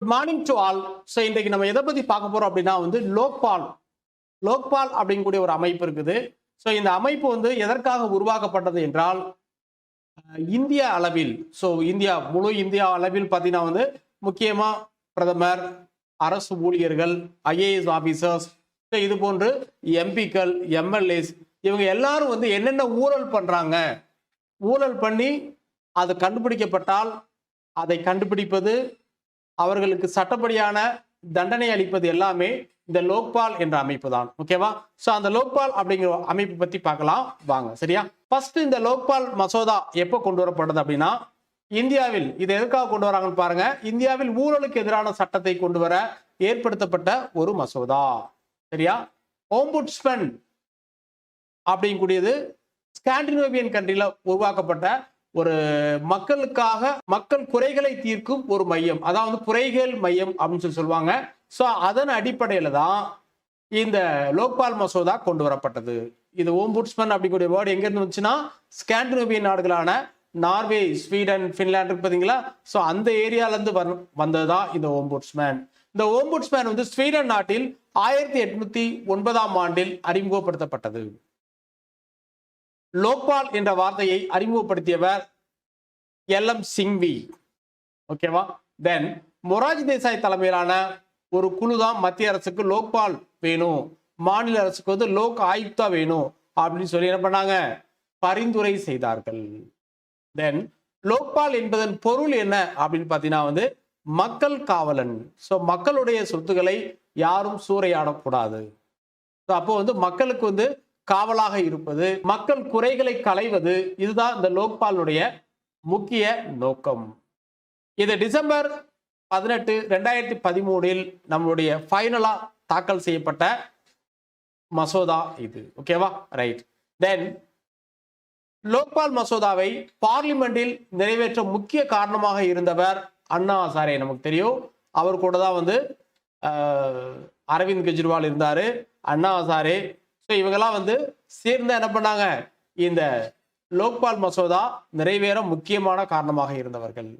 Morning to all. So இன்றைக்கு நம்ம எதை பத்தி பார்க்க போறோம் அப்படின்னா வந்து லோக்பால். லோக்பால் அப்படிங்கக்கூடிய ஒரு அமைப்பு இருக்குது. ஸோ இந்த அமைப்பு வந்து எதற்காக உருவாக்கப்பட்டது என்றால் இந்திய அளவில், ஸோ முழு இந்தியா அளவில் பார்த்தீங்கன்னா வந்து முக்கியமா பிரதமர், அரசு ஊழியர்கள், ஐஏஎஸ் ஆபீசர்ஸ், இது போன்று எம்பிக்கள், எம்எல்ஏஸ், இவங்க எல்லாரும் வந்து என்னென்ன ஊழல் பண்றாங்க, ஊழல் பண்ணி அது கண்டுபிடிக்கப்பட்டால் அதை கண்டுபிடிப்பது, அவர்களுக்கு சட்டப்படியான தண்டனை அளிப்பது எல்லாமே இந்த லோக்பால் என்ற அமைப்பு தான். ஓகேவா? சோ அந்த லோக்பால் அப்படிங்கிற அமைப்பு பத்தி பார்க்கலாம் வாங்க. சரியா? ஃபர்ஸ்ட் இந்த லோக்பால் மசோதா எப்போ கொண்டு வரப்பட்டது அப்படின்னா இந்தியாவில், இது எதுக்காக கொண்டு வராங்கன்னு பாருங்க. இந்தியாவில் ஊழலுக்கு எதிரான சட்டத்தை கொண்டு வர ஏற்படுத்தப்பட்ட ஒரு மசோதா. சரியா? ஓம்புட்ஸ்மன் அப்படிங்கக்கூடியது ஸ்காண்டினேவியன் கண்ட்ரில உருவாக்கப்பட்ட ஒரு மக்களுக்காக மக்கள் குறைகளை தீர்க்கும் ஒரு மையம், அதாவது குறைகள் மையம் அப்படின்னு சொல்லுவாங்க. ஸோ அதன் அடிப்படையில தான் இந்த லோக்பால் மசோதா கொண்டு வரப்பட்டது. இது ஓம்புட்ஸ்மன் அப்படிங்கிற வேர்டு எங்க இருந்து வந்துச்சுன்னா ஸ்காண்டினேவியன் நாடுகளான நார்வே, ஸ்வீடன், பின்லாந்து பார்த்தீங்களா? ஸோ அந்த ஏரியால இருந்து வந்ததுதான் இந்த ஓம்புட்ஸ்மேன். இந்த ஓம்புட்ஸ்மேன் வந்து ஸ்வீடன் நாட்டில் 1809ஆம் ஆண்டில் அறிமுகப்படுத்தப்பட்டது. லோக்பால் என்ற வார்த்தையை அறிமுகப்படுத்தியவர் எல்எம் சிங்வி. ஓகேவா? தென் மொராஜி தேசாய் தலைமையிலான ஒரு குழு தான் மத்திய அரசுக்கு லோக்பால் வேணும், மாநில அரசுக்கு வந்து லோக் ஆயுக்தா வேணும் அப்படின்னு சொல்லி என்ன பண்ணாங்க, பரிந்துரை செய்தார்கள். தென் லோக்பால் என்பதன் பொருள் என்ன அப்படின்னு பார்த்தீங்கன்னா வந்து மக்கள் காவலன். ஸோ மக்களுடைய சொத்துக்களை யாரும் சூறையாடக்கூடாது. அப்போ வந்து மக்களுக்கு வந்து காவலாக இருப்பது, மக்கள் குறைகளை களைவது, இதுதான் இந்த லோக்பாலுடைய முக்கிய நோக்கம். இது டிசம்பர் 18, 2013 நம்மளுடைய ஃபைனலா தாக்கல் செய்யப்பட்ட மசோதா இது. ஓகேவா? ரைட். தென் லோக்பால் மசோதாவை பார்லிமெண்டில் நிறைவேற்ற முக்கிய காரணமாக இருந்தவர் அண்ணா ஹசாரே. நமக்கு தெரியும், அவர் கூட தான் வந்து அரவிந்த் கெஜ்ரிவால் இருந்தாரு, அண்ணா ஹசாரே. இவங்கெல்லாம் வந்து சேர்ந்து என்ன பண்ணாங்க, இந்த லோக்பால் மசோதா நிறைவேற முக்கியமான காரணமாக இருந்தவர்கள்.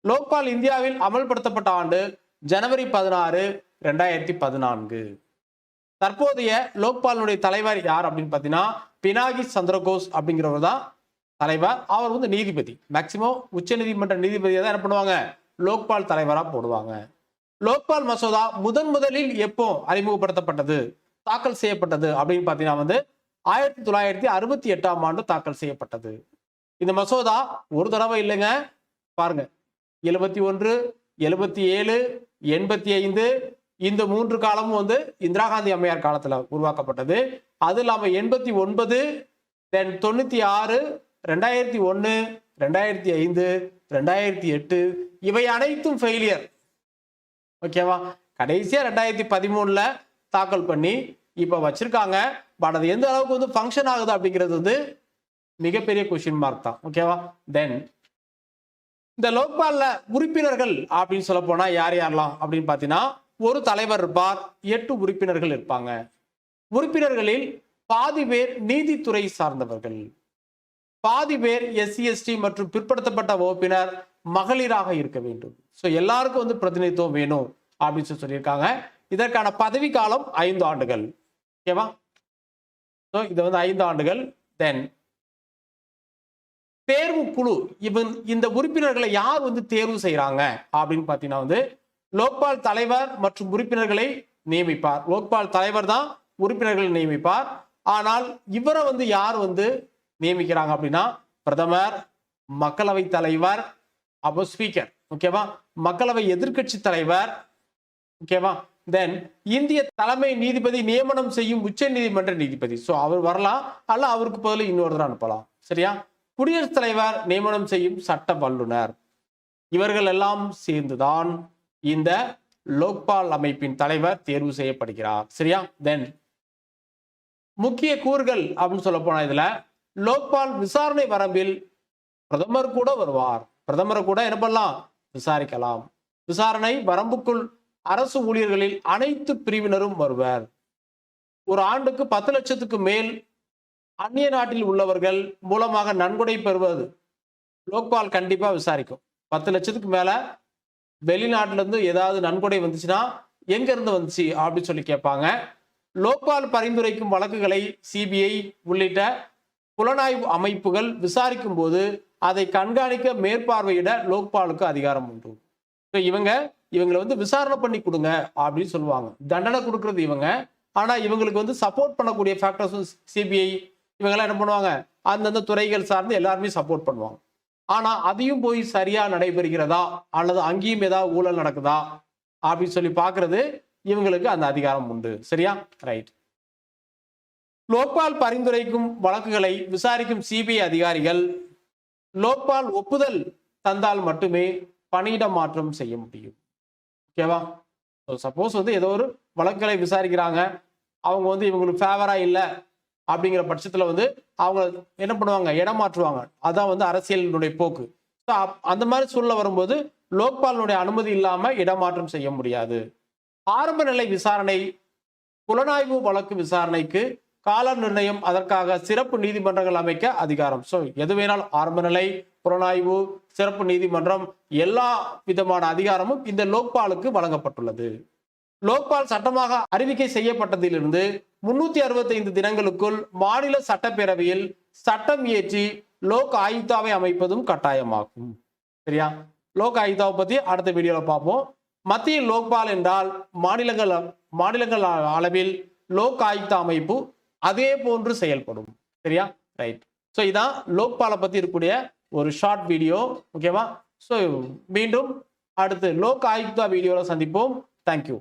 லோக்பால் இந்தியாவில் அமல்படுத்தப்பட்ட ஆண்டு ஜனவரி 16, 2014. தற்போதைய லோக்பாலுடைய தலைவர் யார் அப்படின்னு பார்த்தீங்கன்னா பினாகி சந்திரகோஸ் அப்படிங்கிறவர் தான் தலைவர். அவர் வந்து நீதிபதி. மேக்சிமம் உச்ச நீதிமன்ற நீதிபதியை தான் என்ன பண்ணுவாங்க, லோக்பால் தலைவராக போடுவாங்க. லோக்பால் மசோதா முதலில் எப்போ அறிமுகப்படுத்தப்பட்டது, தாக்கல் செய்யப்பட்டது அப்படின்னு பார்த்தீங்கன்னா வந்து 1968ஆம் ஆண்டு தாக்கல் செய்யப்பட்டது. இந்த மசோதா ஒரு தடவை இல்லைங்க, பாருங்க, 71, 77, 85 இந்த 3 காலமும் வந்து இந்திரா காந்தி அம்மையார் காலத்துல உருவாக்கப்பட்டது. அது இல்லாம 89, தென் 96, 2001, 2005, 2008 இவை அனைத்தும் ஃபெயிலியர். ஓகேவா? கடைசியா 2013ல தாக்கல் பண்ணி இப்ப வச்சிருக்காங்க. பட் அது எந்த அளவுக்கு வந்து ஃபங்க்ஷன் ஆகுது அப்படிங்கிறது வந்து மிகப்பெரிய கொஸ்டின் மார்க் தான். ஓகேவா? தென் இந்த லோக்பால்ல உறுப்பினர்கள் அப்படின்னு சொல்ல போனா யார் யாரெல்லாம் அப்படின்னு பாத்தீங்கன்னா ஒரு தலைவர் இருப்பார், 8 உறுப்பினர்கள் இருப்பாங்க. உறுப்பினர்களில் பாதி பேர் நீதித்துறை சார்ந்தவர்கள், பாதி பேர் எஸ்சி எஸ்டி மற்றும் பிற்படுத்தப்பட்ட வகுப்பினர், மகளிராக இருக்க வேண்டும். ஸோ எல்லாருக்கும் வந்து பிரதிநிதித்துவம் வேணும் அப்படின்னு சொல்லியிருக்காங்க. இதற்கான பதவி காலம் 5 ஆண்டுகள். ஓகேவா? ஸோ இது வந்து 5 ஆண்டுகள். தென் தேர்வு குழு, இந்த உறுப்பினர்களை யார் வந்து தேர்வு செய்யறாங்க அப்படின்னு பார்த்தீங்கன்னா வந்து லோக்பால் தலைவர் மற்றும் உறுப்பினர்களை நியமிப்பார். லோக்பால் தலைவர் தான் உறுப்பினர்களை நியமிப்பார். ஆனால் இவரை வந்து யார் வந்து நியமிக்கிறாங்க அப்படின்னா பிரதமர், மக்களவை தலைவர், அப்போ ஸ்பீக்கர். ஓகேவா? மக்களவை எதிர்கட்சி தலைவர். ஓகேவா? தென் இந்திய தலைமை நீதிபதி நியமனம் செய்யும் உச்ச நீதிமன்ற நீதிபதி. ஸோ அவர் வரலாம், அல்ல அவருக்கு பதில் இன்னொருத்தர் அனுப்பலாம். சரியா? குடியரசுத் தலைவர் நியமனம் செய்யும் சட்ட வல்லுநர். இவர்கள் எல்லாம் சேர்ந்துதான் இந்த லோக்பால் அமைப்பின் தலைவர் தேர்வு செய்யப்படுகிறார். சரியா? தென் முக்கிய கூறுகள் அப்படின்னு சொல்ல போனா இதுல லோக்பால் விசாரணை வரம்பில் பிரதமர் கூட வருவார். பிரதமரை கூட என்ன பண்ணலாம், விசாரிக்கலாம். விசாரணை வரம்புக்குள் அரசு ஊழியர்களில் அனைத்து பிரிவினரும் வருவர். ஒரு ஆண்டுக்கு 10 லட்சத்துக்கு மேல் அந்நிய நாட்டில் உள்ளவர்கள் மூலமாக நன்கொடை பெறுவது லோக்பால் கண்டிப்பா விசாரிக்கும். 10 லட்சத்துக்கு மேல வெளிநாட்டுல இருந்து ஏதாவது நன்கொடை வந்துச்சுன்னா எங்க இருந்து வந்துச்சு அப்படின்னு சொல்லி கேட்பாங்க. லோக்பால் பரிந்துரைக்கும் வழக்குகளை சிபிஐ உள்ளிட்ட புலனாய்வு அமைப்புகள் விசாரிக்கும் போது அதை கண்காணிக்க மேற்பார்வையிட லோக்பாலுக்கு அதிகாரம் உண்டு. இவங்களை வந்து விசாரணை பண்ணி கொடுங்க அப்படின்னு சொல்லுவாங்க. தண்டனை கொடுக்கறது இவங்க, ஆனா இவங்களுக்கு வந்து சப்போர்ட் பண்ணக்கூடிய ஃபேக்டர்ஸும் சிபிஐ இவங்கெல்லாம் என்ன பண்ணுவாங்க, அந்தந்த துறைகள் சார்ந்து எல்லாருமே சப்போர்ட் பண்ணுவாங்க. ஆனா அதையும் போய் சரியா நடைபெறுகிறதா அல்லது அங்கேயும் ஏதாவது ஊழல் நடக்குதா அப்படின்னு சொல்லி பாக்குறது இவங்களுக்கு அந்த அதிகாரம் உண்டு. சரியா? ரைட். லோக்பால் பரிந்துரைக்கும் வழக்குகளை விசாரிக்கும் சிபிஐ அதிகாரிகள் லோக்பால் ஒப்புதல் தந்தால் மட்டுமே பணியிட மாற்றம் செய்ய முடியும். ஓகேவா? சப்போஸ் வந்து ஏதோ ஒரு வழக்குகளை விசாரிக்கிறாங்க, அவங்க வந்து இவங்களுக்கு ஃபேவரா இல்லை அப்படிங்கிற பட்சத்துல வந்து அவங்க என்ன பண்ணுவாங்க, இடம் மாற்றுவாங்க. அதான் வந்து அரசியலினுடைய போக்கு. அந்த மாதிரி சூழ்நிலை வரும்போது லோக்பாலினுடைய அனுமதி இல்லாம இடமாற்றம் செய்ய முடியாது. ஆரம்ப நிலை விசாரணை, புலனாய்வு வழக்கு விசாரணைக்கு கால நிர்ணயம், அதற்காக சிறப்பு நீதிமன்றங்கள் அமைக்க அதிகாரம். ஸோ எது வேணாலும் ஆரம்ப நிலை, புலனாய்வு, சிறப்பு நீதிமன்றம் எல்லா விதமான அதிகாரமும் இந்த லோக்பாலுக்கு வழங்கப்பட்டுள்ளது. லோக்பால் சட்டமாக அறிவிக்கை செய்யப்பட்டதிலிருந்து 365 தினங்களுக்குள் மாநில சட்டப்பேரவையில் சட்டம் இயற்றி லோக் ஆயுக்தாவை அமைப்பதும் கட்டாயமாகும். சரியா? லோக் ஆயுக்தாவை பத்தி அடுத்த வீடியோல பார்ப்போம். மத்திய லோக்பால் என்றால் மாநிலங்கள் அளவில் லோக் ஆயுக்தா அமைப்பு அதே போன்று செயல்படும். சரியா? ரைட். ஸோ இதான் லோக்பாலை பத்தி இருக்கக்கூடிய ஒரு ஷார்ட் வீடியோ. ஓகேவா? ஸோ மீண்டும் அடுத்து லோக் ஆயுக்தா வீடியோல சந்திப்போம். தேங்க்யூ.